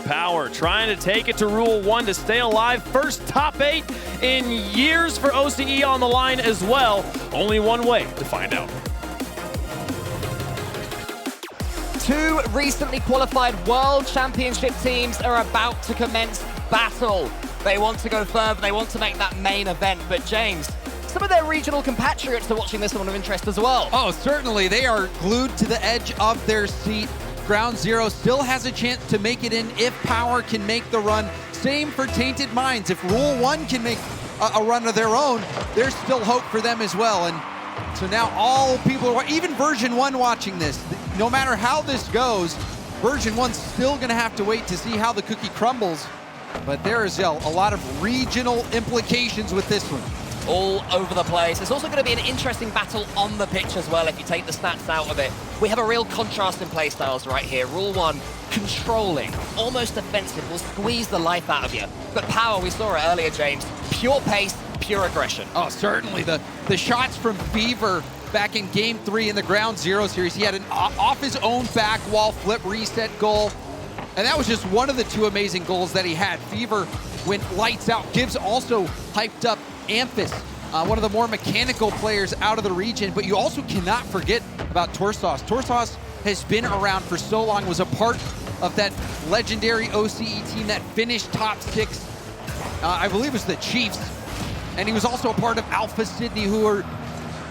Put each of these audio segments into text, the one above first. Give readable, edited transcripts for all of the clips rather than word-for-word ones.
Power trying to take it to Rule 1 to stay alive. First top 8 in years for OCE on the line as well. Only one way to find out. Two recently qualified World Championship teams are about to commence battle. They want to go further, they want to make that main event, but James, some of their regional compatriots are watching this one of interest as well. Oh, certainly. They are glued to the edge of their seat. Ground Zero still has a chance to make it in if Power can make the run. Same for Tainted Minds. If Rule 1 can make a run of their own, there's still hope for them as well. And so now all people are, even version 1 watching this, no matter how this goes, version 1's still going to have to wait to see how the cookie crumbles. But there is a lot of regional implications with this one. All over the place. It's also going to be an interesting battle on the pitch as well if you take the stats out of it. We have a real contrast in playstyles right here. Rule 1, controlling, almost defensive, will squeeze the life out of you. But Power, we saw it earlier, James, pure pace, pure aggression. Oh, certainly. The shots from Fever back in Game 3 in the Ground Zero series, he had an off his own back wall flip reset goal. And that was just one of the 2 amazing goals that he had. Fever went lights out. Gibbs also hyped up Amphis, one of the more mechanical players out of the region, but you also cannot forget about Torsos. Torsos has been around for so long, was a part of that legendary OCE team that finished top 6, I believe it was the Chiefs, and he was also a part of Alpha Sydney, who are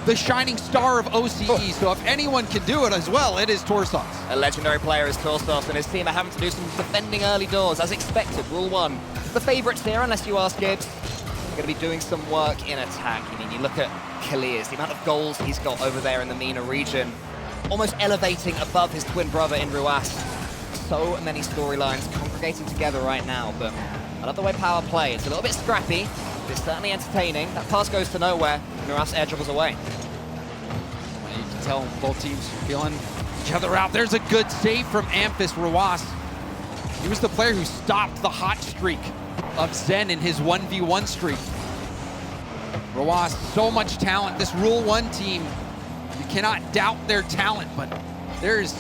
the shining star of OCE, so if anyone can do it as well, it is Torsos. A legendary player is Torsos, and his team are having to do some defending early doors, as expected. Rule 1, the favorites here, unless you ask Gibbs. Going to be doing some work in attack. I mean, you look at Kalias, the amount of goals he's got over there in the MENA region, almost elevating above his twin brother in Ruas. So many storylines congregating together right now, but I love the way Power play. It's a little bit scrappy, but it's certainly entertaining. That pass goes to nowhere, and Ruas air dribbles away. Well, you can tell both teams feeling each other out. There's a good save from Amphis Ruas. He was the player who stopped the hot streak of Zen in his 1v1 streak. Ruas, so much talent. This Rule 1 team, you cannot doubt their talent, but there's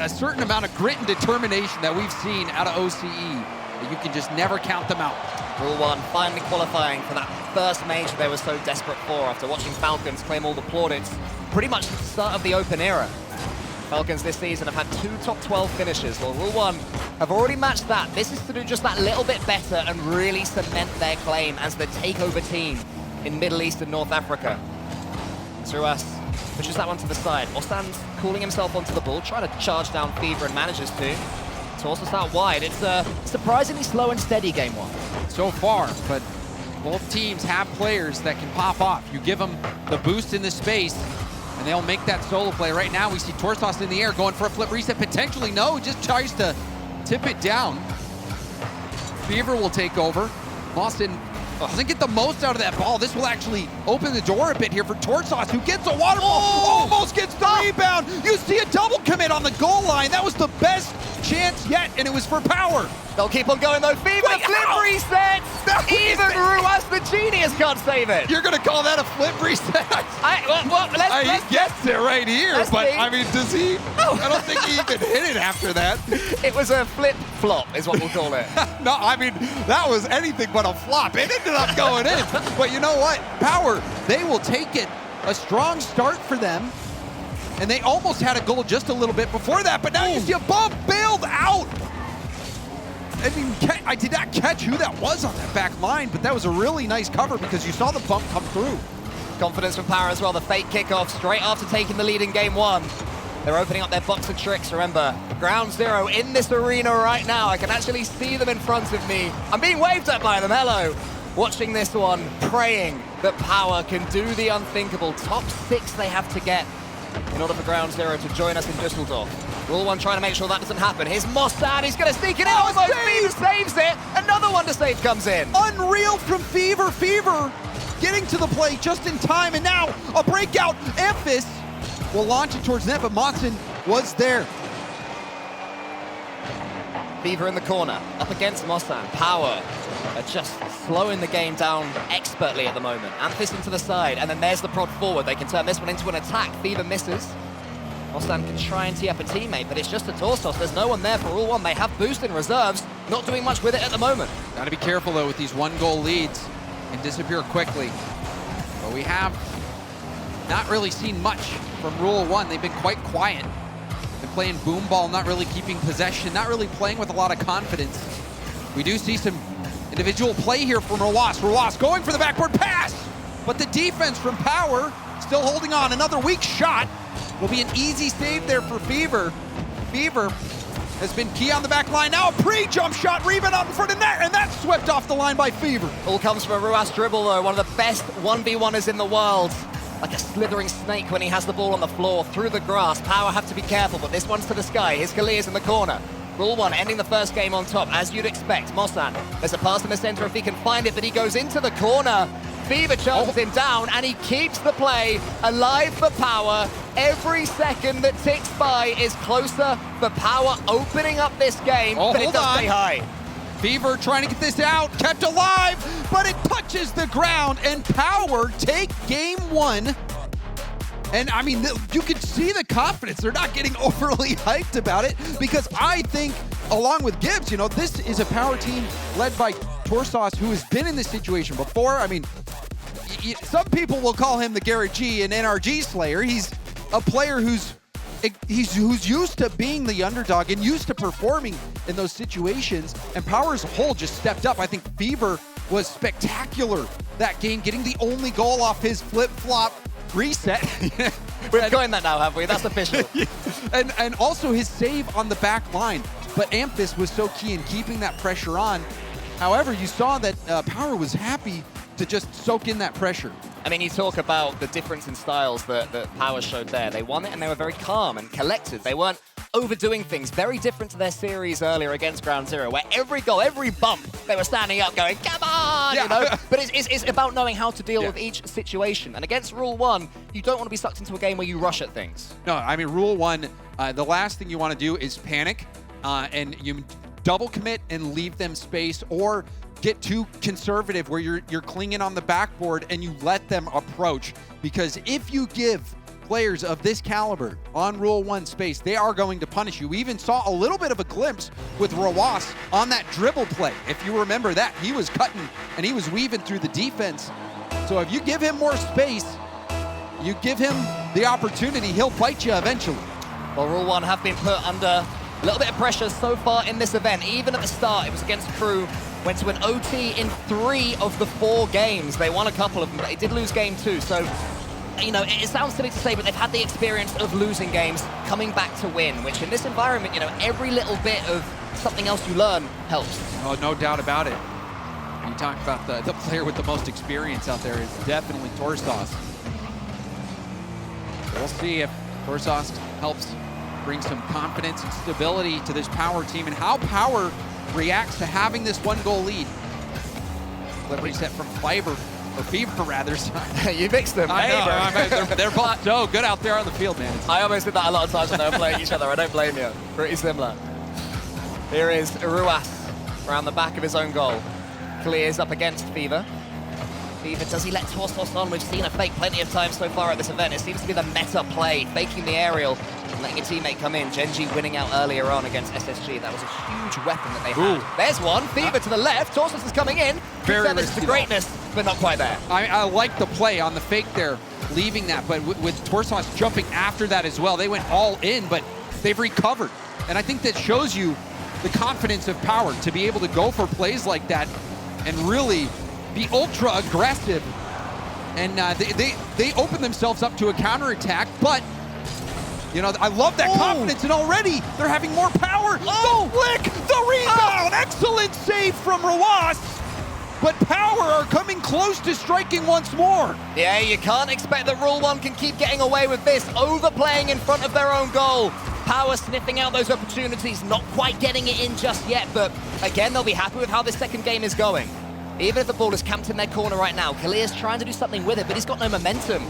a certain amount of grit and determination that we've seen out of OCE that you can just never count them out. Rule 1 finally qualifying for that first major they were so desperate for after watching Falcons claim all the plaudits pretty much at the start of the Open era. Falcons this season have had 2 top 12 finishes, while Rule 1 have already matched that. This is to do just that little bit better and really cement their claim as the takeover team in Middle East and North Africa. Ruas pushes that one to the side. Ostan's calling himself onto the ball, trying to charge down Fever and manages to. Tosses out wide. It's a surprisingly slow and steady game 1. So far, but both teams have players that can pop off. You give them the boost in the space, and they'll make that solo play. Right now, we see Torsos in the air going for a flip reset. Potentially, no, he just tries to tip it down. Fever will take over. Boston doesn't get the most out of that ball. This will actually open the door a bit here for Torsos, who gets a water ball, almost gets the rebound. You see a double commit on the goal line. That was the best chance yet, and it was for Power. They'll keep on going though. Fever, flip reset! Even Ruas, the genius, can't save it. You're gonna call that a flip reset? Let's he gets it right here, but see. I mean, does he? I don't think he even hit it after that. It was a flip-flop, is what we'll call it. No, I mean, that was anything but a flop. It ended up going in. But you know what? Power, they will take it. A strong start for them. And they almost had a goal just a little bit before that, but now you see a bump bailed out. I did not catch who that was on that back line, but that was a really nice cover because you saw the bump come through. Confidence from Power as well, the fake kickoff straight after taking the lead in game 1. They're opening up their box of tricks, remember. Ground Zero in this arena right now. I can actually see them in front of me. I'm being waved at by them, hello. Watching this one, praying that Power can do the unthinkable. Top 6 they have to get in order for Ground Zero to join us in Düsseldorf. Rule 1 trying to make sure that doesn't happen. Here's Mossad, he's going to sneak it in. Almost Fever saves it. Another one to save comes in. Unreal from Fever. Fever getting to the play just in time, and now a breakout. Amphis will launch it towards net, but Monson was there. Fever in the corner, up against Mossad. Power are just slowing the game down expertly at the moment. Amphis into the side, and then there's the prod forward. They can turn this one into an attack. Fever misses. Mostan can try and tee up a teammate, but it's just a Torsos. There's no one there for Rule 1. They have boost in reserves, not doing much with it at the moment. Gotta be careful though with these 1-goal leads and disappear quickly. But we have not really seen much from Rule 1. They've been quite quiet. Been playing boom ball, not really keeping possession, not really playing with a lot of confidence. We do see some individual play here from Rawas. Rawas going for the backward pass, but the defense from Power still holding on. Another weak shot. Will be an easy save there for Fever. Fever has been key on the back line. Now a pre-jump shot, rebound out in front of net, and that's swept off the line by Fever. All comes from a Ruas dribble though, one of the best 1v1ers in the world. Like a slithering snake when he has the ball on the floor, through the grass. Power have to be careful, but this one's to the sky. Here's Kalia's in the corner. Rule 1 ending the first game on top, as you'd expect. Mostan, there's a pass in the center if he can find it, but he goes into the corner. Fever charges him down, and he keeps the play alive for Power. Every second that ticks by is closer for Power opening up this game, but it does stay high. Fever trying to get this out, kept alive, but it touches the ground, and Power take game 1. And I mean, you can see the confidence. They're not getting overly hyped about it, because I think, along with Gibbs, you know, this is a Power team led by Torsos, who has been in this situation before. I mean, some people will call him the Garrett G and NRG Slayer. He's a player who's used to being the underdog and used to performing in those situations, and Power as a whole just stepped up. I think Fever was spectacular that game, getting the only goal off his flip-flop reset. We've coined that now, have we? That's official. and also his save on the back line. But Amphis was so key in keeping that pressure on. However, you saw that Power was happy to just soak in that pressure. I mean, you talk about the difference in styles that Power showed there. They won it and they were very calm and collected. They weren't overdoing things. Very different to their series earlier against Ground Zero, where every goal, every bump, they were standing up going, come on, you know? But it's about knowing how to deal with each situation. And against Rule 1, you don't want to be sucked into a game where you rush at things. No, I mean, Rule 1, the last thing you want to do is panic, and you double commit and leave them space, or get too conservative where you're clinging on the backboard and you let them approach. Because if you give players of this caliber on Rule 1 space, they are going to punish you. We even saw a little bit of a glimpse with Rawas on that dribble play. If you remember that, he was cutting and he was weaving through the defense. So if you give him more space, you give him the opportunity, he'll fight you eventually. Well, Rule 1 have been put under a little bit of pressure so far in this event. Even at the start, it was against Crew. Went to an OT in 3 of the 4 games. They won a couple of them, but they did lose game 2. So, you know, it sounds silly to say, but they've had the experience of losing games, coming back to win, which in this environment, you know, every little bit of something else you learn helps. Oh, no doubt about it. You talk about the player with the most experience out there is definitely Torsos. We'll see if Torsos helps bring some confidence and stability to this Power team, and how Power reacts to having this 1-goal lead. Flip reset from Fever rather. You mixed them. I know. They're both so good out there on the field, man. I almost did that a lot of times when they were playing each other. I don't blame you. Pretty similar. Here is Ruas around the back of his own goal. Clears up against Fever. Fever, does he let Torsos on? We've seen a fake plenty of times so far at this event. It seems to be the meta play, faking the aerial and letting a teammate come in. Genji winning out earlier on against SSG. That was a huge weapon that they had. There's one. Fever to the left. Torsos is coming in. Very risky to greatness, but not quite there. I like the play on the fake there, leaving that, but with Torsos jumping after that as well, they went all in, but they've recovered. And I think that shows you the confidence of Power to be able to go for plays like that and really be ultra aggressive. And they open themselves up to a counterattack, but you know, I love that confidence, and already they're having more power. The flick, the rebound, excellent save from Rawas. But Power are coming close to striking once more. Yeah, you can't expect that Rule 1 can keep getting away with this, overplaying in front of their own goal. Power sniffing out those opportunities, not quite getting it in just yet, but again, they'll be happy with how this second game is going. Even if the ball is camped in their corner right now, Kalia's trying to do something with it, but he's got no momentum.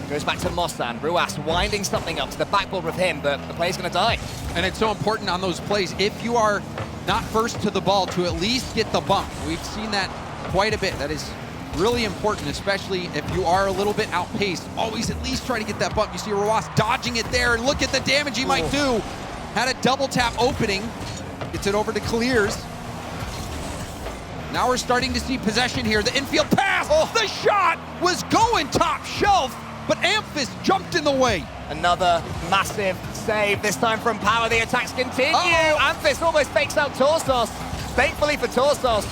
Goes back to Mostan. Ruas winding something up to the backboard with him, but the play's going to die. And it's so important on those plays, if you are not first to the ball, to at least get the bump. We've seen that quite a bit. That is Really important, especially if you are a little bit outpaced. Always at least try to get that bump. You see Rawas dodging it there, and look at the damage he might do. Had a double tap opening. Gets it over to Clears. Now we're starting to see possession here. The infield pass. The shot was going top shelf, but Amphis jumped in the way. Another massive save, this time from Power. The attacks continue. Amphis almost fakes out Torsos. Thankfully for Torsos,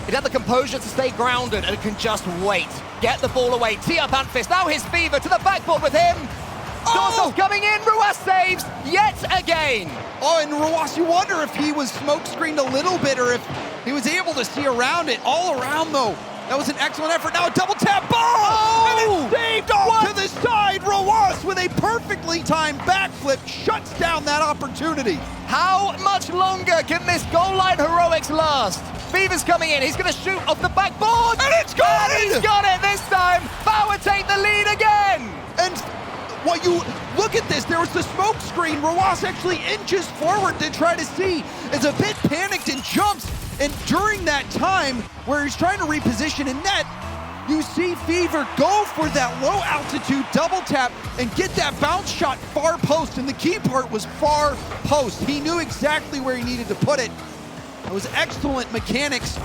it had the composure to stay grounded and can just wait. Get the ball away, tee up Amphis. Now his Fever to the backboard with him. Torsos coming in, Ruas saves yet again. And Ruas, you wonder if he was smoke screened a little bit or if he was able to see around it. All around though, that was an excellent effort. Now a double tap ball! And it's saved off to the side. Ruas with a perfectly timed backflip shuts down that opportunity. How much longer can this goal line heroics last? Fever's coming in, he's gonna shoot off the backboard! And it's good! And he's got it this time! Power take the lead again! And while you look at this, there was the smoke screen. Rawas actually inches forward to try to see. Is a bit panicked and jumps. And during that time where he's trying to reposition in net, you see Fever go for that low altitude double tap and get that bounce shot far post. And the key part was far post. He knew exactly where he needed to put it. It was excellent mechanics.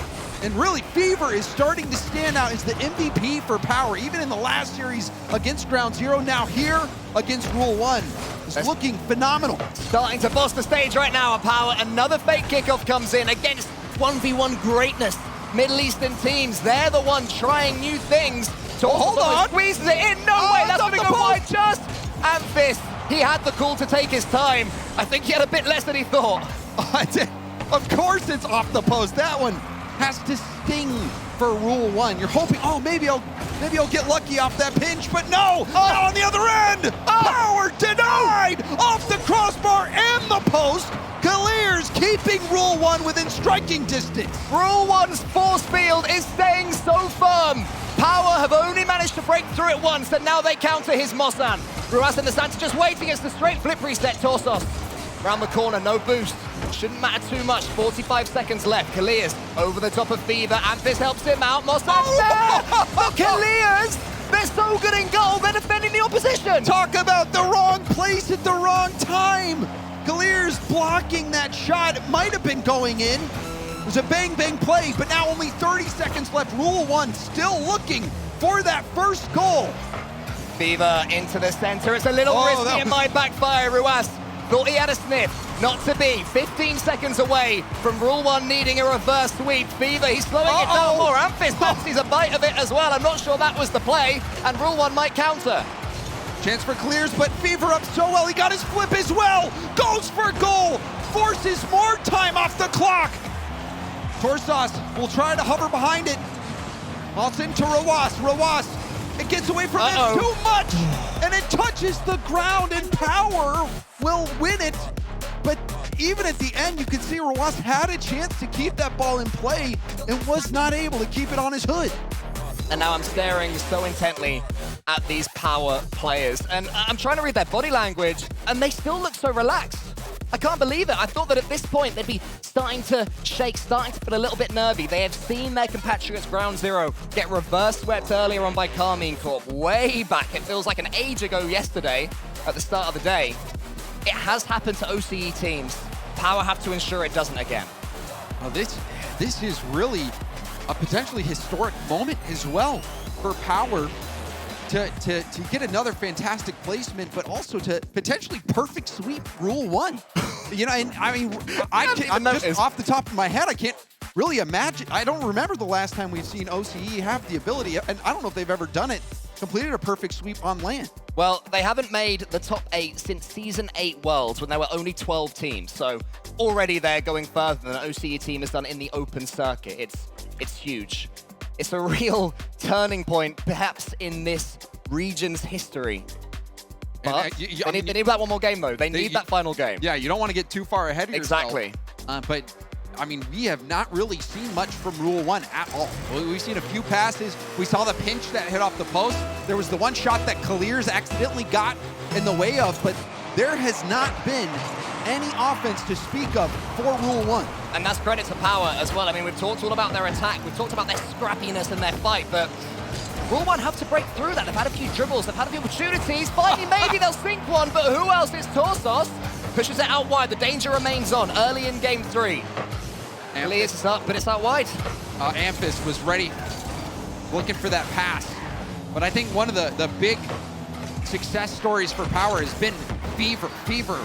And really, Fever is starting to stand out as the MVP for Power, even in the last series against Ground Zero. Now here against Rule 1. It's looking phenomenal. Starting to boss the stage right now at Power. Another fake kickoff comes in against 1v1 greatness. Middle Eastern teams, they're the ones trying new things. So hold on. Squeezes it in. No way, that's going to go wide just. Amphis, he had the call to take his time. I think he had a bit less than he thought. Of course it's off the post. That one has to sting for Rule 1. You're hoping, maybe I'll get lucky off that pinch, but no! Now on the other end! Power denied! Off the crossbar and the post! Clears keeping Rule 1 within striking distance. Rule 1's force field is staying so firm. Power have only managed to break through it once, and now they counter his Mosan. Ruas and the Santa just waiting. It's the straight flip reset. Torsos around the corner, no boost. Shouldn't matter too much. 45 seconds left. Kalias over the top of Fever. Amphis helps him out. Mosan's there! But Kalias, they're so good in goal, they're defending the opposition. Talk about the wrong place at the wrong time. Kalias blocking that shot. It might have been going in. It was a bang-bang play, but now only 30 seconds left. Rule 1 still looking for that first goal. Fever into the center. It's a little risky. It might backfire. Ruas thought he had a sniff. Not to be. 15 seconds away from Rule 1 needing a reverse sweep. Fever, he's slowing it down more. Amphis fancies a bite of it as well. I'm not sure that was the play, and Rule 1 might counter. Chance for Clears, but Fever up so well. He got his flip as well. Goes for goal. Forces more time off the clock. Torsos will try to hover behind it. Malts into Rawas. Rawas, it gets away from him too much. And it touches the ground, and Power will win it. But even at the end, you can see Rawas had a chance to keep that ball in play and was not able to keep it on his hood. And now I'm staring so intently at these Power players, and I'm trying to read their body language, and they still look so relaxed. I can't believe it. I thought that at this point they'd be starting to shake, starting to feel a little bit nervy. They have seen their compatriots Ground Zero get reverse swept earlier on by Carmine Corp way back. It feels like an age ago yesterday at the start of the day. It has happened to OCE teams. Power have to ensure it doesn't again. Well, this is really a potentially historic moment as well for Power to get another fantastic placement, but also to potentially perfect sweep Rule 1. You know, and I mean, I'm just off the top of my head, I can't really imagine. I don't remember the last time we've seen OCE have the ability, and I don't know if they've ever done it, completed a perfect sweep on land. Well, they haven't made the top 8 since Season 8 Worlds when there were only 12 teams. So already they're going further than an OCE team has done in the open circuit. It's huge. It's a real turning point, perhaps, in this region's history. But they need that one more game, though. They need that final game. Yeah, you don't want to get too far ahead of yourself. Exactly. But, I mean, we have not really seen much from Rule 1 at all. We've seen a few passes. We saw the pinch that hit off the post. There was the one shot that Clears accidentally got in the way of, but there has not been any offense to speak of for Rule 1. And that's credit to Power as well. I mean, we've talked all about their attack, we've talked about their scrappiness and their fight, but Rule 1 have to break through that. They've had a few dribbles, they've had a few opportunities. Finally, maybe they'll sink one, but who else? It's Torsos. Pushes it out wide, the danger remains on early in game 3. Elias is up, but it's out wide. Amphis was ready, looking for that pass. But I think one of the big success stories for Power has been Fever. Fever,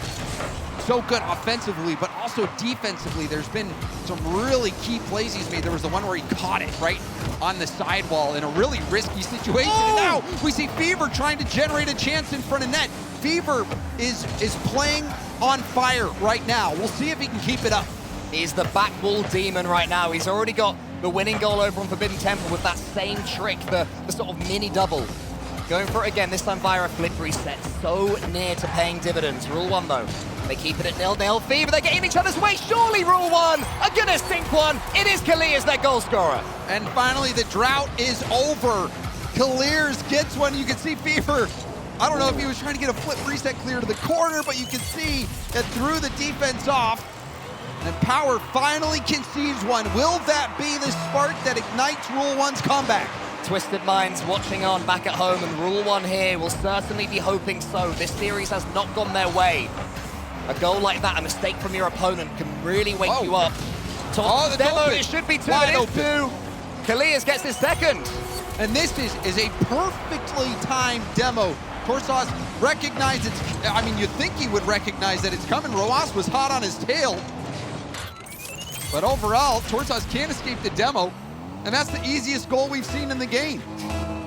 so good offensively, but also defensively. There's been some really key plays he's made. There was the one where he caught it right on the sidewall in a really risky situation. And now we see Fever trying to generate a chance in front of net. Fever is playing on fire right now. We'll see if he can keep it up. He's the back wall demon right now. He's already got the winning goal over on Forbidden Temple with that same trick, the sort of mini double. Going for it again, this time via a flip reset. So near to paying dividends. Rule 1 though, they keep it at 0-0. Fever, they're getting each other's way. Surely Rule 1 are gonna sink one. It is Kalias, their goal scorer. And finally, the drought is over. Kalias gets one. You can see Fever. I don't know if he was trying to get a flip reset clear to the corner, but you can see that threw the defense off. And Power finally conceives one. Will that be the spark that ignites Rule 1's comeback? Twisted minds watching on back at home, and Rule 1 here will certainly be hoping so. This series has not gone their way. A goal like that, a mistake from your opponent, can really wake you up. The demo, open. it should be 2, Wide it is 2. Kalias gets his second. And this is a perfectly timed demo. Torsos recognized it's, I mean, you'd think he would recognize that it's coming. Roas was hot on his tail. But overall, Torsos can't escape the demo, and that's the easiest goal we've seen in the game.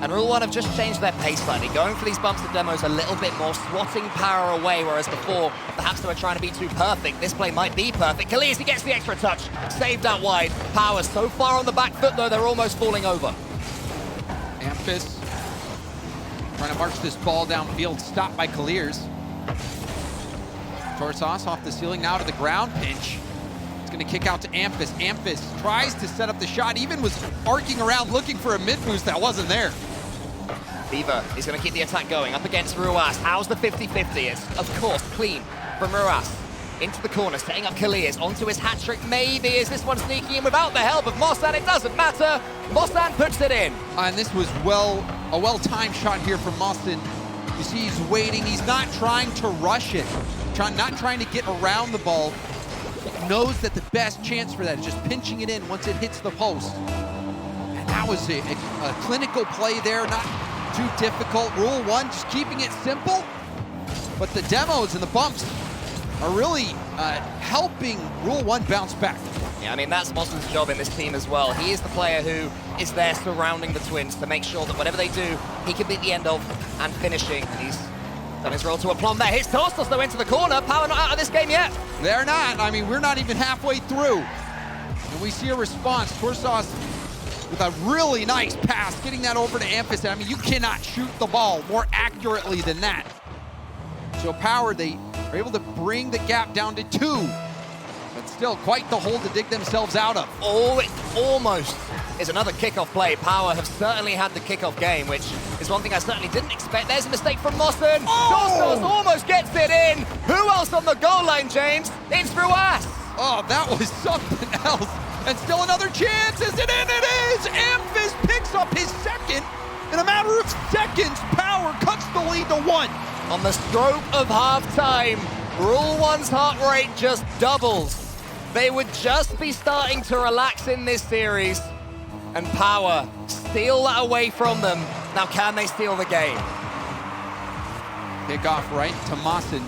And Rule 1 have just changed their pace slightly, going for these bumps and demos a little bit more, swatting Power away, whereas before, perhaps they were trying to be too perfect. This play might be perfect. Kalias, he gets the extra touch, saved out wide. Power so far on the back foot, though, they're almost falling over. Amphis trying to march this ball downfield, stopped by Kalias. Torsos off the ceiling, now to the ground, pinch. Going to kick out to Amphis. Amphis tries to set up the shot, even was arcing around looking for a mid boost that wasn't there. Fever is going to keep the attack going up against Ruas. How's the 50-50? It's, of course, clean from Ruas. Into the corner, setting up Kalias onto his hat trick. Maybe is this one sneaking in without the help of Mossan? It doesn't matter. Mossan puts it in. And this was a well-timed shot here from Mossan. You see he's waiting. He's not trying to rush it. Not trying to get around the ball. Knows that the best chance for that is just pinching it in once it hits the post. And that was a clinical play there, not too difficult. Rule 1, just keeping it simple. But the demos and the bumps are really helping Rule 1 bounce back. Yeah, I mean, that's Mossan's job in this team as well. He is the player who is there surrounding the Twins to make sure that whatever they do, he can be at the end of and finishing. He's done his role to aplomb there. Hits Torsos though into the corner. Power not out of this game yet. They're not. I mean, we're not even halfway through. And we see a response. Torsos with a really nice pass, getting that over to Amphis. I mean, you cannot shoot the ball more accurately than that. So Power, they are able to bring the gap down to 2. But still quite the hole to dig themselves out of. Oh, it almost is another kickoff play. Power have certainly had the kickoff game, which is one thing I certainly didn't expect. There's a mistake from Mossan. Torsos almost gets it in. Who else on the goal line, James? It's Ruas. Oh, that was something else. And still another chance. Is it in? It is. Amphis picks up his second. In a matter of seconds, Power cuts the lead to 1. On the stroke of half-time, Rule 1's heart rate just doubles. They would just be starting to relax in this series, and Power steal that away from them. Now, can they steal the game? Kick off right to Mossan.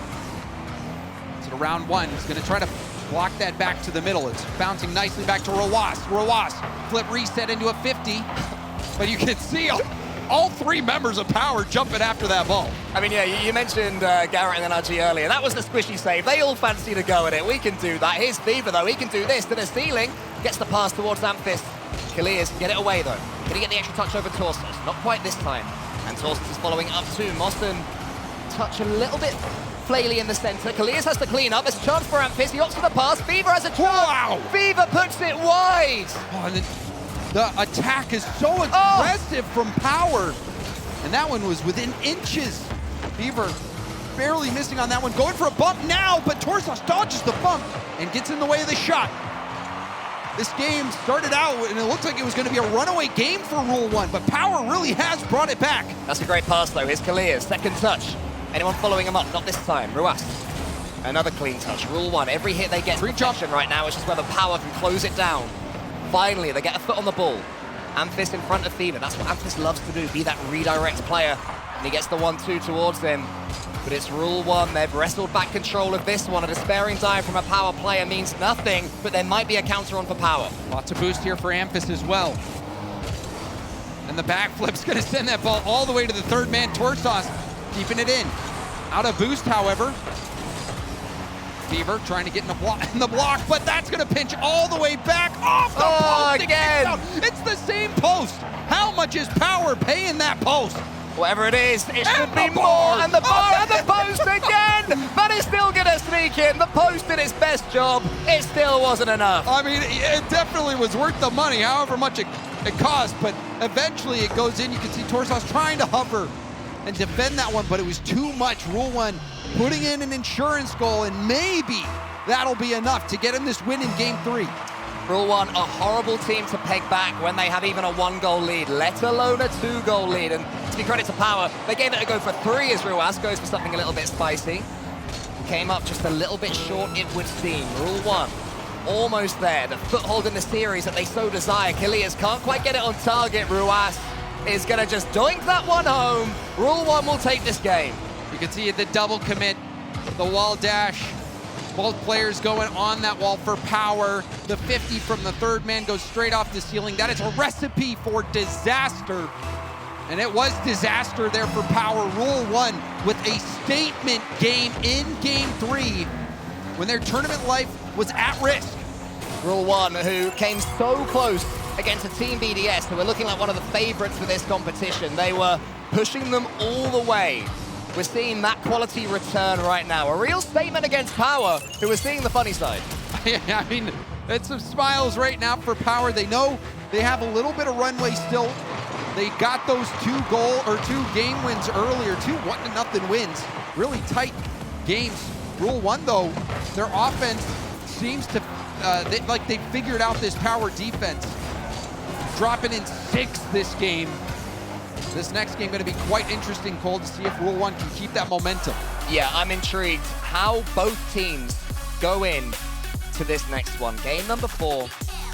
It's round 1. He's going to try to block that back to the middle. It's bouncing nicely back to Roas. Roas, flip reset into a 50. But you can see all 3 members of Power jumping after that ball. I mean, yeah, you mentioned Garrett and NRG earlier. That was the squishy save. They all fancy to go at it. We can do that. Here's Fever, though. He can do this to the ceiling. Gets the pass towards Amphis. Kalias can get it away, though. Can he get the extra touch over Torsos? Not quite this time. And Torsos is following up too. Mossan touch a little bit flaily in the center. Kalias has to clean up. There's a chance for Amphis. He opts for the pass. Fever has a chance. Wow! Fever puts it wide. Oh, and the attack is so aggressive from Power. And that one was within inches. Fever barely missing on that one. Going for a bump now, but Torsos dodges the bump and gets in the way of the shot. This game started out, and it looked like it was going to be a runaway game for Rule 1, but Power really has brought it back. That's a great pass, though. Here's Kalias, second touch. Anyone following him up? Not this time. Ruas, another clean touch. Rule 1, every hit they get protection right now, it's just whether Power can close it down. Finally, they get a foot on the ball. Amphis in front of Fever. That's what Amphis loves to do, be that redirect player. And he gets the 1-2 towards him. But it's Rule 1. They've wrestled back control of this one. A despairing dive from a Power player means nothing, but there might be a counter on for Power. Lots of boost here for Amphis as well. And the backflip's going to send that ball all the way to the third man, Torsos, keeping it in. Out of boost, however. Fever trying to get in the block, but that's going to pinch all the way back off the post again. It's the same post. How much is Power paying that post? Whatever it is, it should be more. And the bar and the post again. But it's still going to sneak in. The post did its best job. It still wasn't enough. I mean, it definitely was worth the money, however much it cost. But eventually it goes in. You can see Torsos trying to hover and defend that one, but it was too much. Rule 1 putting in an insurance goal, and maybe that'll be enough to get him this win in Game 3. Rule 1, a horrible team to peg back when they have even a 1-goal lead, let alone a 2-goal lead. And to be credit to Power, they gave it a go for 3 as Ruas goes for something a little bit spicy. Came up just a little bit short, it would seem. Rule 1, almost there. The foothold in the series that they so desire. Kilias can't quite get it on target. Ruas is going to just doink that one home. Rule 1 will take this game. You can see the double commit, the wall dash. Both players going on that wall for Power. The 50 from the third man goes straight off the ceiling. That is a recipe for disaster. And it was disaster there for Power. Rule 1 with a statement game in Game 3 when their tournament life was at risk. Rule 1, who came so close against a Team BDS, who were looking like one of the favorites for this competition. They were pushing them all the way. We're seeing that quality return right now. A real statement against Power, who are seeing the funny side. I mean, it's some smiles right now for Power. They know they have a little bit of runway still. They got those 2 game wins earlier, 2 1-0 wins. Really tight games. Rule 1, though, their offense seems to, they figured out this Power defense. Dropping in 6 this game. This next game going to be quite interesting, Cole, to see if Rule 1 can keep that momentum. Yeah, I'm intrigued how both teams go in to this next one. Game number 4.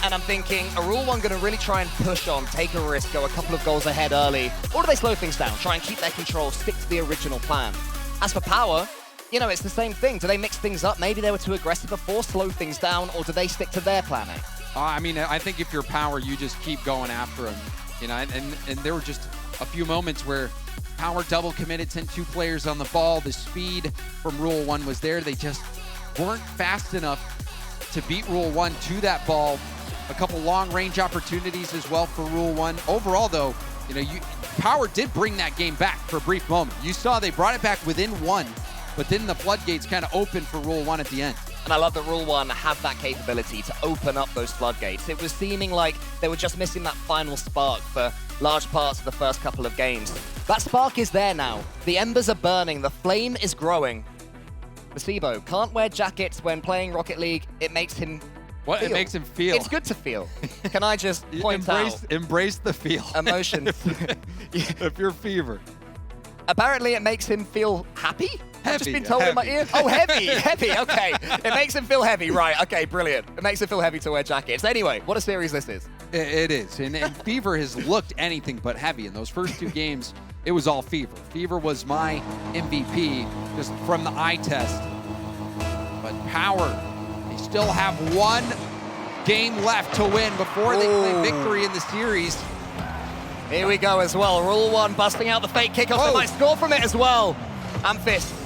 And I'm thinking, are Rule 1 going to really try and push on, take a risk, go a couple of goals ahead early? Or do they slow things down, try and keep their control, stick to the original plan? As for Power, you know, it's the same thing. Do they mix things up? Maybe they were too aggressive before, slow things down, or do they stick to their plan A? I mean, I think if you're Power, you just keep going after them. You know, and there were just a few moments where Power double committed, sent 2 players on the ball. The speed from Rule 1 was there. They just weren't fast enough to beat Rule 1 to that ball. A couple long-range opportunities as well for Rule 1. Overall, though, you know, Power did bring that game back for a brief moment. You saw they brought it back within 1, but then the floodgates kind of opened for Rule 1 at the end. And I love that Rule 1 have that capability to open up those floodgates. It was seeming like they were just missing that final spark for large parts of the first couple of games. That spark is there now. The embers are burning. The flame is growing. Masibo can't wear jackets when playing Rocket League. It makes him What? feel. It makes him feel. It's good to feel. Can I just point out? Embrace the feel. Emotions. If you're Fever. Apparently it makes him feel happy? I've just Heavy, been told in my heavy. ear. Oh, heavy, heavy, okay. It makes him feel heavy, right, okay, brilliant. It makes him feel heavy to wear jackets. Anyway, what a series this is. It is, and Fever has looked anything but heavy. In those first 2 games, it was all Fever. Fever was my MVP just from the eye test. But Power, they still have 1 game left to win before they claim victory in the series. Here we go as well. Rule 1 busting out the fake kickoff. They might score from it as well. Amphis.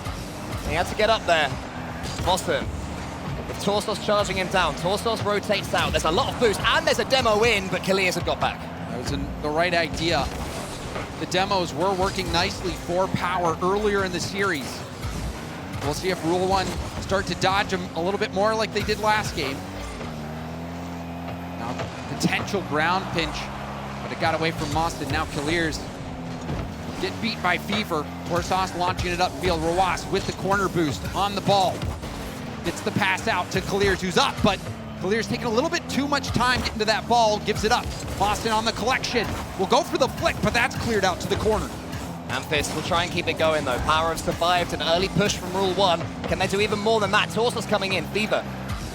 He had to get up there. Mossen. With Torsos charging him down. Torsos rotates out. There's a lot of boost, and there's a demo in, but Kilias had got back. That was the right idea. The demos were working nicely for Power earlier in the series. We'll see if Rule 1 start to dodge them a little bit more like they did last game. Now, potential ground pinch, but it got away from Mossen. Now Kilias get beat by Fever. Torsos launching it upfield. Roas with the corner boost on the ball. Gets the pass out to Kaliers, who's up, but Kaliers taking a little bit too much time getting to that ball, gives it up. Boston on the collection. Will go for the flick, but that's cleared out to the corner. Amphiss will try and keep it going though. Power have survived an early push from Rule 1. Can they do even more than that? Torsos coming in. Fever.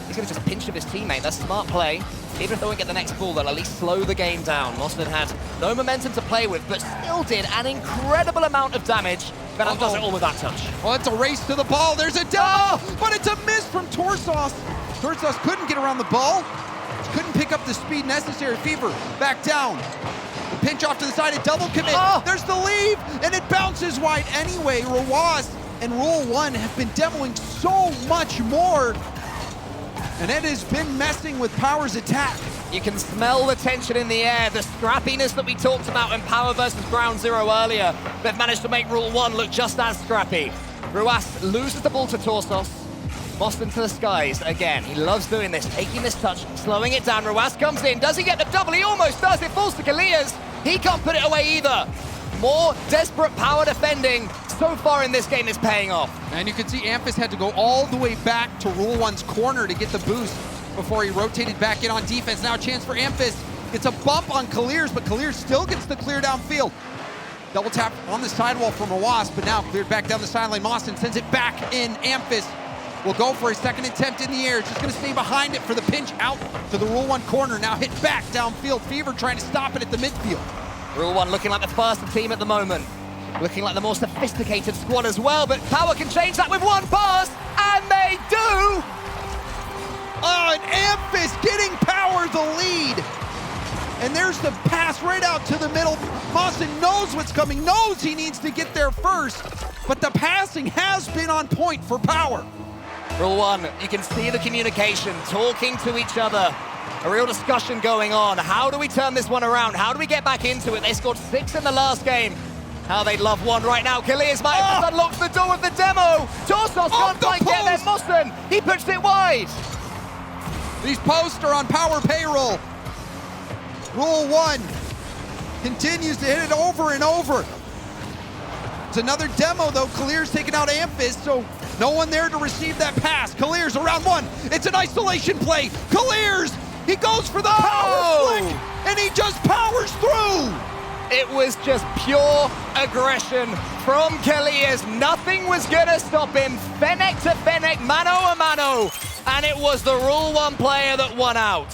He's going to just pinch of his teammate. That's smart play. Even if they won't get the next ball, they'll at least slow the game down. Mostyn had no momentum to play with, but still did an incredible amount of damage. Venom does it all with that touch. Well, it's a race to the ball. There's a demo, but it's a miss from Torsos. Torsos couldn't get around the ball. Couldn't pick up the speed necessary. Fever back down. The pinch off to the side, a double commit. There's the leave, and it bounces wide anyway. Roas and Rule 1 have been demoing so much more, and it has been messing with Power's attack. You can smell the tension in the air, the scrappiness that we talked about in Power versus Ground Zero earlier. They've managed to make Rule 1 look just as scrappy. Roas loses the ball to Torsos. Mostyn to the skies again. He loves doing this, taking this touch, slowing it down. Roas comes in. Does he get the double? He almost does. It falls to Kaliers. He can't put it away either. More desperate Power defending so far in this game is paying off. And you can see Amphiss had to go all the way back to Rule 1's corner to get the boost before he rotated back in on defense. Now a chance for Amphiss. It's a bump on Kaliers, but Kaliers still gets the clear downfield. Double tap on the sidewall from Roas, but now cleared back down the sideline. Mostyn sends it back in. Amphiss will go for a second attempt in the air. Just going to stay behind it for the pinch out to the Rule 1 corner. Now hit back downfield. Fever trying to stop it at the midfield. Rule 1 looking like the faster team at the moment. Looking like the more sophisticated squad as well, but Power can change that with one pass, and they do! Oh, and Amphiss getting Power the lead. And there's the pass right out to the middle. Mostyn knows what's coming, knows he needs to get there first, but the passing has been on point for Power. Rule 1, you can see the communication, talking to each other. A real discussion going on. How do we turn this one around? How do we get back into it? They scored 6 in the last game. How they'd love one right now. Kaliers might have just unlocked the door with the demo. Torsos can't quite get there. Mostyn, he pushed it wide. These posts are on Power payroll. Rule 1 continues to hit it over and over. It's another demo though. Kaliers taking out Amphiss, so no one there to receive that pass. Kaliers around 1. It's an isolation play. Kaliers, he goes for the power flick, and he just powers through. It was just pure aggression from Kaliers. Nothing was gonna stop him. Fennec to Fennec, mano a mano. And it was the Rule 1 player that won out.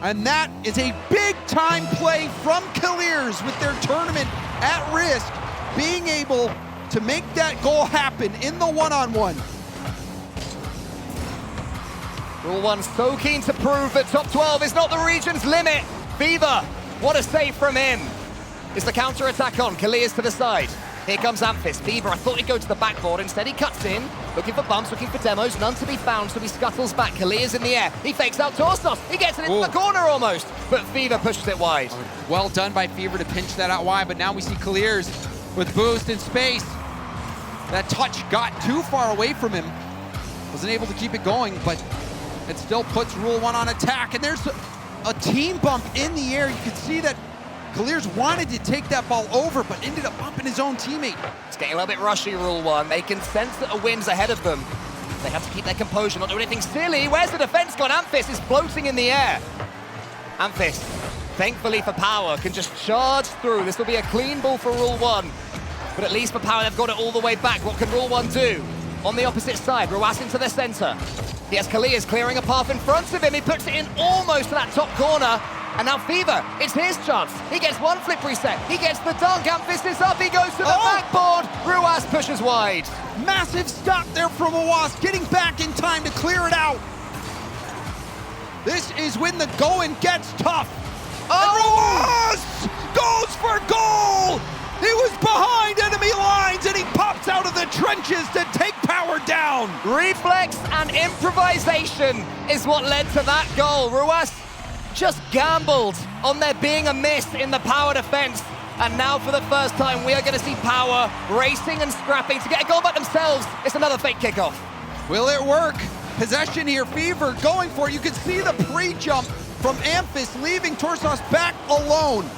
And that is a big-time play from Kaliers with their tournament at risk, being able to make that goal happen in the one-on-one. Rule 1 so keen to prove that top 12 is not the region's limit. Fever, what a save from him. Is the counter-attack on? Kaliers to the side. Here comes Amphiss. Fever, I thought he'd go to the backboard. Instead, he cuts in, looking for bumps, looking for demos. None to be found, so he scuttles back. Kaliers in the air. He fakes out Torsos. He gets it into the corner almost, but Fever pushes it wide. Well done by Fever to pinch that out wide, but now we see Kaliers with boost in space. That touch got too far away from him. Wasn't able to keep it going, but it still puts Rule 1 on attack. And there's a team bump in the air. You can see that Kaliers wanted to take that ball over, but ended up bumping his own teammate. It's getting a little bit rushy, Rule 1. They can sense that a wind's ahead of them. They have to keep their composure, not do anything silly. Where's the defense gone? Amphiss is floating in the air. Amphiss, thankfully for Power, can just charge through. This will be a clean ball for Rule 1. But at least for Power, they've got it all the way back. What can Rule 1 do? On the opposite side, Roas into the center. He has Kaliers clearing a path in front of him. He puts it in almost to that top corner. And now Fever, it's his chance. He gets one flip reset. He gets the dunk. Amphiss is up. He goes to the backboard. Roas pushes wide. Massive stop there from Roas, getting back in time to clear it out. This is when the going gets tough. And Roas goes for goal. He was behind enemy lines, and he pops out of the trenches to take Power down. Reflex and improvisation is what led to that goal. Roas just gambled on there being a miss in the Power defense. And now for the first time, we are going to see Power racing and scrapping to get a goal back themselves. It's another fake kickoff. Will it work? Possession here, Fever going for it. You can see the pre-jump from Amphiss, leaving Torsos back alone.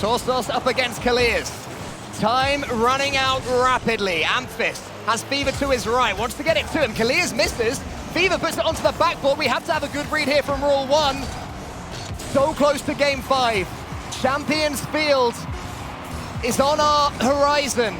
Torsos up against Kalias. Time running out rapidly. Amphis has Fever to his right, wants to get it to him. Kalias misses. Fever puts it onto the backboard. We have to have a good read here from Rule 1. So close to Game 5. Champions Field is on our horizon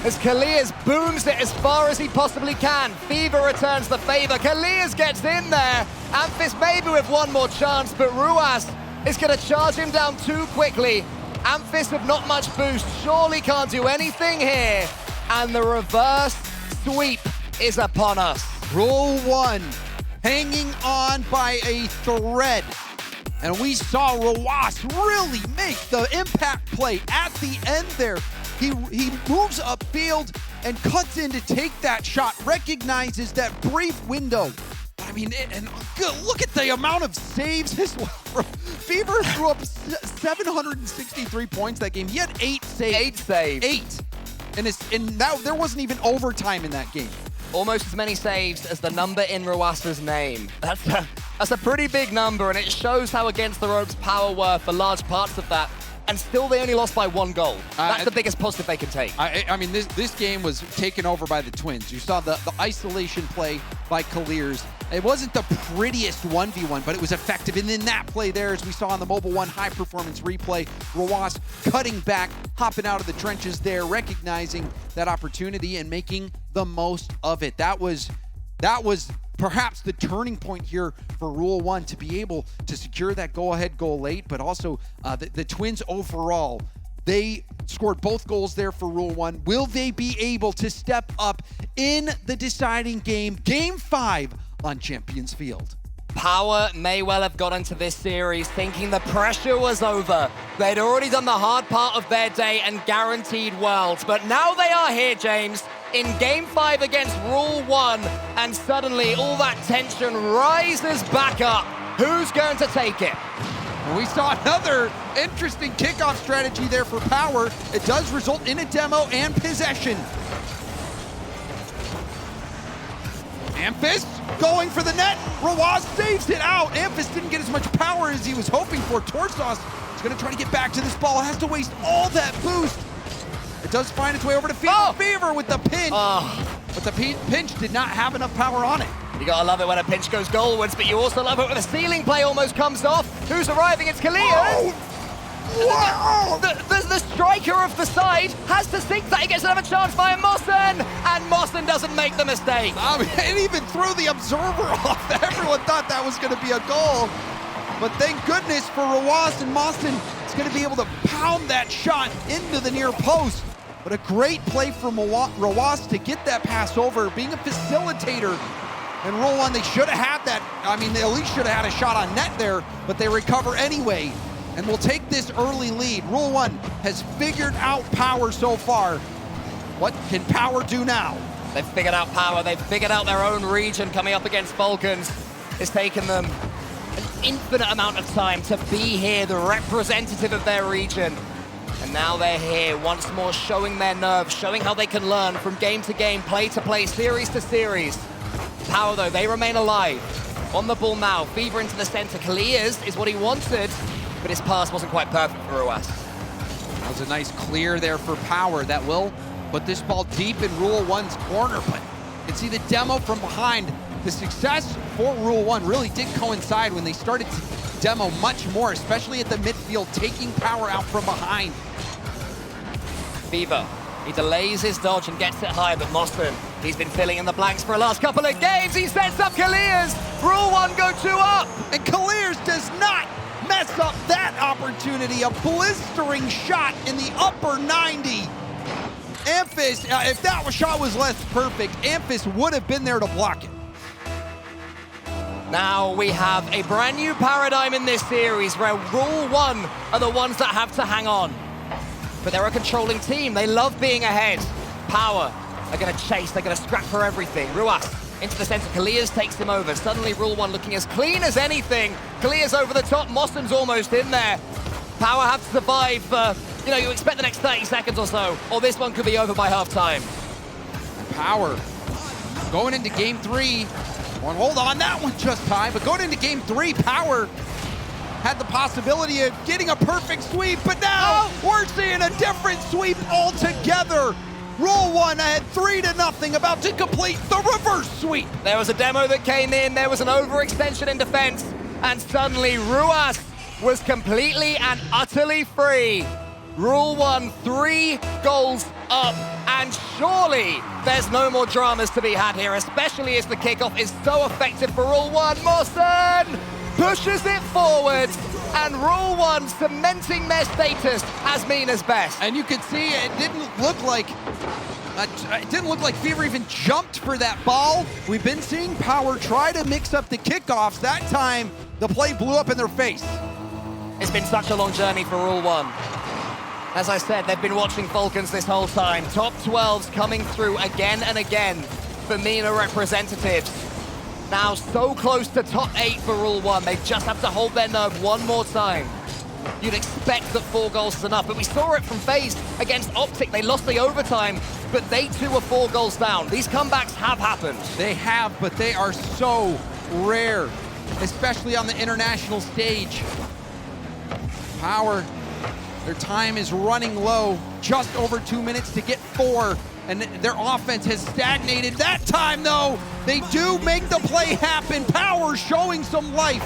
as Kalias booms it as far as he possibly can. Fever returns the favor. Kalias gets in there. Amphis maybe with one more chance, but Ruas is going to charge him down too quickly. Amphis with not much boost, surely can't do anything here. And the reverse sweep is upon us. Rule 1 hanging on by a thread. And we saw Ruas really make the impact play at the end there. He moves upfield and cuts in to take that shot, recognizes that brief window. I mean, and look at the amount of saves. Fever threw up 763 points that game. He had 8 saves. 8 saves. 8. And now there wasn't even overtime in that game. Almost as many saves as the number in Ruas's name. That's a pretty big number, and it shows how against the ropes Power were for large parts of that. And still, they only lost by 1 goal. That's the biggest positive they can take. I mean, this game was taken over by the Twins. You saw the isolation play by Kalias. It wasn't the prettiest 1v1, but it was effective. And in that play there, as we saw on the Mobile One high-performance replay, Ruas cutting back, hopping out of the trenches there, recognizing that opportunity and making the most of it. That was perhaps the turning point here for Rule 1 to be able to secure that go-ahead goal late, but also the Twins overall, they scored both goals there for Rule 1. Will they be able to step up in the deciding game, Game 5 on Champions Field? Power may well have got into this series thinking the pressure was over. They'd already done the hard part of their day and guaranteed worlds, but now they are here, James, in Game 5 against Rule 1, and suddenly all that tension rises back up. Who's going to take it? We saw another interesting kickoff strategy there for Power. It does result in a demo and possession. Amphis going for the net. Ruas saves it out. Amphis didn't get as much power as he was hoping for. Torsos is going to try to get back to this ball. Has to waste all that boost. It does find its way over to Fever. Oh. Fever with the pinch. But the pinch did not have enough power on it. You gotta love it when a pinch goes goalwards, but you also love it when a ceiling play almost comes off. Who's arriving? It's Kalias. Oh. The striker of the side has to think that he gets another chance via Mossen, and Mossen doesn't make the mistake. I mean, it even threw the observer off. Everyone thought that was going to be a goal. But thank goodness for Ruas, and Mossen is going to be able to pound that shot into the near post. But a great play from Ruas to get that pass over, being a facilitator. And Rule 1, they should have had that. I mean, they at least should have had a shot on net there, but they recover anyway. And we'll take this early lead. Rule 1 has figured out Power so far. What can Power do now? They've figured out Power. They've figured out their own region coming up against Falcons. It's taken them an infinite amount of time to be here, the representative of their region. And now they're here once more, showing their nerve, showing how they can learn from game to game, play to play, series to series. Power, though, they remain alive. On the ball now, Fever into the center. Kalias is what he wanted, but his pass wasn't quite perfect for Ruas. That was a nice clear there for Power. That will put this ball deep in Rule 1's corner, but you can see the demo from behind. The success for Rule 1 really did coincide when they started to demo much more, especially at the midfield, taking Power out from behind. Fever, he delays his dodge and gets it high, but Mossen, he's been filling in the blanks for the last couple of games. He sets up Kalias. Rule 1 go 2 up. And Kalias does not mess up that opportunity. A blistering shot in the upper 90. Amphis, if that shot was less perfect, Amphis would have been there to block it. Now we have a brand new paradigm in this series where Rule 1 are the ones that have to hang on. But they're a controlling team. They love being ahead. Power are going to chase. They're going to scrap for everything. Ruas into the center. Kalias takes him over. Suddenly Rule 1 looking as clean as anything. Kalias over the top. Mossen's almost in there. Power have to survive for, you expect the next 30 seconds or so, or this one could be over by halftime. Power going into Game 3. Well, hold on, that one just time. But going into Game 3, Power had the possibility of getting a perfect sweep, but now we're seeing a different sweep altogether. Rule 1 ahead 3-0, about to complete the reverse sweep. There was a demo that came in, there was an overextension in defense, and suddenly Ruas was completely and utterly free. Rule 1, 3 goals up, and surely there's no more dramas to be had here, especially as the kickoff is so effective for Rule 1. Mawson pushes it forward, and Rule 1 cementing their status as Mina's best. And you can see it didn't look like Fever even jumped for that ball. We've been seeing Power try to mix up the kickoffs. That time, the play blew up in their face. It's been such a long journey for Rule 1. As I said, they've been watching Falcons this whole time. Top 12s coming through again and again for Mina representatives. Now so close to top 8 for Rule 1. They just have to hold their nerve one more time. You'd expect that 4 goals is enough, but we saw it from FaZe against Optic. They lost the overtime, but they too were 4 goals down. These comebacks have happened. They have, but they are so rare, especially on the international stage. Power, their time is running low, just over 2 minutes to get 4, and their offense has stagnated. That time, though, they do make the play happen. Power showing some life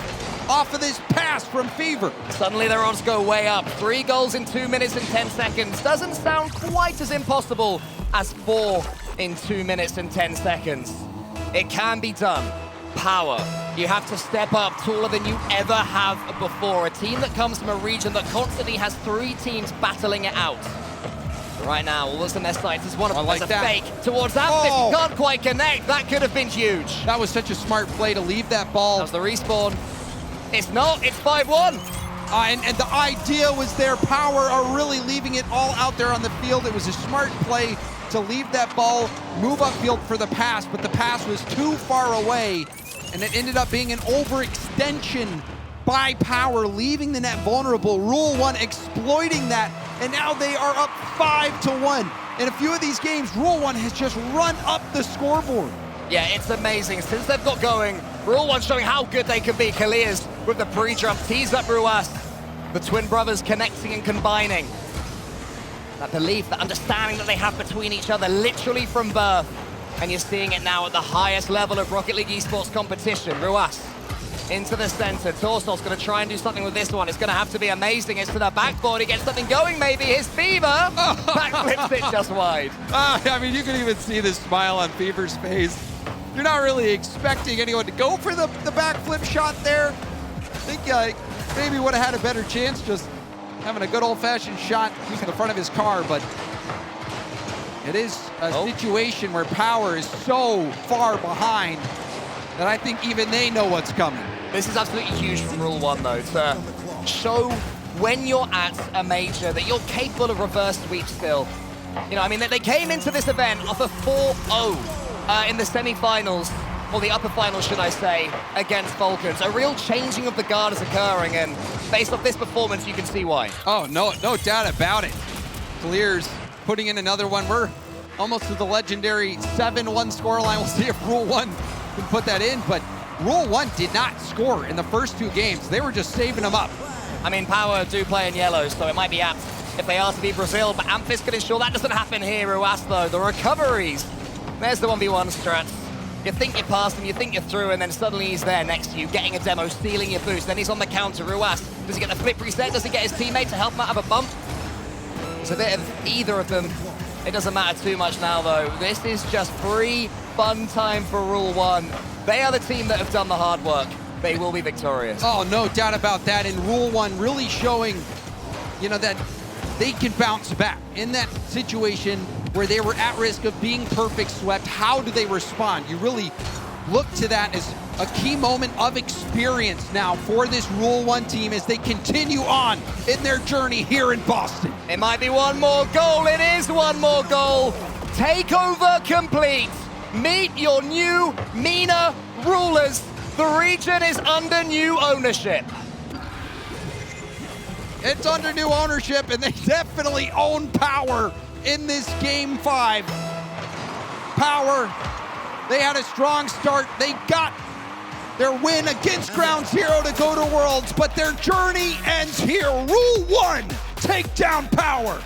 off of this pass from Fever. Suddenly their odds go way up. 3 goals in 2 minutes and 10 seconds. Doesn't sound quite as impossible as 4 in 2 minutes and 10 seconds. It can be done. Power. You have to step up taller than you ever have before. A team that comes from a region that constantly has 3 teams battling it out. Right now, all that's in their sights is one of them. like There's a that. fake towards Amphis. Can't quite connect. That could have been huge. That was such a smart play to leave that ball. That was the respawn. It's not. It's 5-1. And the idea was there. Power are really leaving it all out there on the field. It was a smart play to leave that ball, move upfield for the pass, but the pass was too far away, and it ended up being an overextension by Power, leaving the net vulnerable. Rule 1 exploiting that, and now they are up 5-1. In a few of these games, Rule 1 has just run up the scoreboard. Yeah, it's amazing. Since they've got going, Rule 1 showing how good they can be. Kalias with the pre-jump, tees up Ruas. The twin brothers connecting and combining. That belief, that understanding that they have between each other, literally from birth. And you're seeing it now at the highest level of Rocket League esports competition. Ruas into the center. Torsov's going to try and do something with this one. It's going to have to be amazing. It's to the backboard. He gets something going, maybe. His Fever backflips it just wide. I mean, you can even see the smile on Fever's face. You're not really expecting anyone to go for the backflip shot there. I think maybe would have had a better chance just having a good old-fashioned shot using the front of his car, but it is a situation where Power is so far behind that I think even they know what's coming. This is absolutely huge from Rule 1, though, to show when you're at a major that you're capable of reverse sweep still. You know, I mean, they came into this event off a 4-0 in the semi-finals, or the upper finals, should I say, against Falcons. A real changing of the guard is occurring, and based off this performance, you can see why. Oh, no doubt about it. Clears putting in another one. We're almost to the legendary 7-1 scoreline. We'll see if Rule 1 can put that in, but Rule 1 did not score in the first 2 games. They were just saving them up. I mean, Power do play in yellow, so it might be apt if they are to be Brazil, but Amphis can ensure that doesn't happen here. Ruas, though, the recoveries. There's the 1v1 strat. You think you're past him, you think you're through, and then suddenly he's there next to you, getting a demo, stealing your boost. Then he's on the counter. Ruas, does he get the flip reset? Does he get his teammate to help him out of a bump? It's a bit of either of them. It doesn't matter too much now, though. This is just free fun time for Rule 1. They are the team that have done the hard work. They will be victorious. Oh, no doubt about that. And Rule 1 really showing, you know, that they can bounce back in that situation where they were at risk of being perfect swept. How do they respond? You really look to that as a key moment of experience now for this Rule 1 team as they continue on in their journey here in Boston. It might be one more goal. It is one more goal. Takeover complete. Meet your new Mina rulers. The region is under new ownership. It's under new ownership, and they definitely own Power in this Game 5. Power, they had a strong start. They got their win against Ground Zero to go to Worlds, but their journey ends here. Rule 1, take down power.